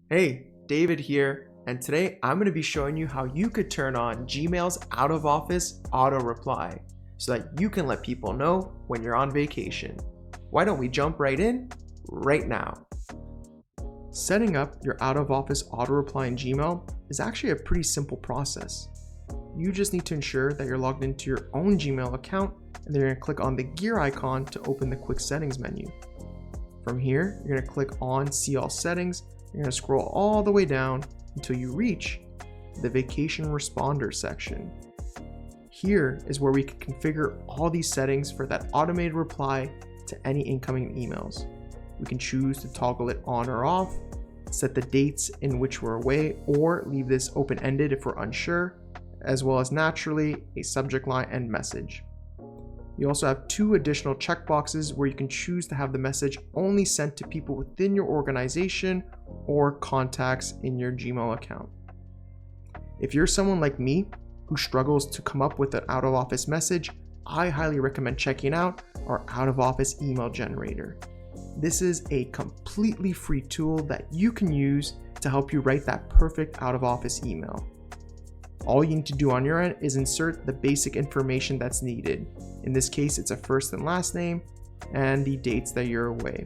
Hey, David here, and today I'm going to be showing you how you could turn on Gmail's out of office auto reply so that you can let people know when you're on vacation. Why don't we jump right in right now? Setting up your out of office auto reply in Gmail is actually a pretty simple process. You just need to ensure that you're logged into your own Gmail account, and then you're going to click on the gear icon to open the quick settings menu. From here, you're going to click on see all settings. You're going to scroll all the way down until you reach the vacation responder section. Here is where we can configure all these settings for that automated reply to any incoming emails. We can choose to toggle it on or off, set the dates in which we're away, or leave this open-ended if we're unsure, as well as naturally a subject line and message. You also have two additional checkboxes where you can choose to have the message only sent to people within your organization or contacts in your Gmail account. If you're someone like me who struggles to come up with an out of office message, I highly recommend checking out our out of office email generator. This is a completely free tool that you can use to help you write that perfect out of office email. All you need to do on your end is insert the basic information that's needed. In this case, it's a first and last name and the dates that you're away.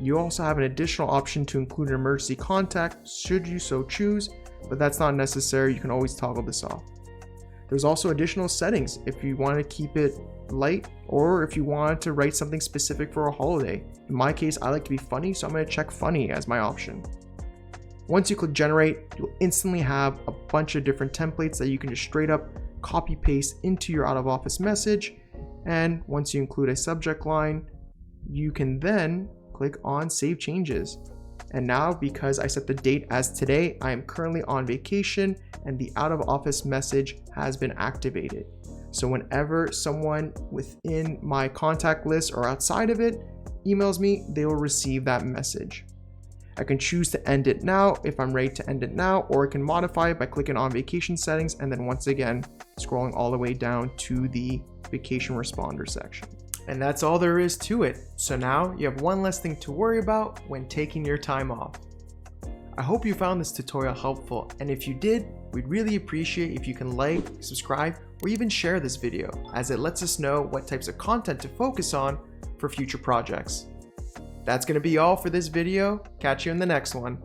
You also have an additional option to include an emergency contact should you so choose, but that's not necessary. You can always toggle this off. There's also additional settings if you want to keep it light or if you want to write something specific for a holiday. In my case, I like to be funny, so I'm going to check funny as my option. Once you click generate, you'll instantly have a bunch of different templates that you can just straight up copy paste into your out of office message. And once you include a subject line, you can then click on save changes. And now, because I set the date as today, I am currently on vacation and the out of office message has been activated. So whenever someone within my contact list or outside of it emails me, they will receive that message. I can choose to end it now if I'm ready to end it now, or I can modify it by clicking on vacation settings and then once again scrolling all the way down to the vacation responder section. And that's all there is to it. So now you have one less thing to worry about when taking your time off. I hope you found this tutorial helpful, and if you did, we'd really appreciate if you can like, subscribe, or even share this video, as it lets us know what types of content to focus on for future projects. That's going to be all for this video. Catch you in the next one.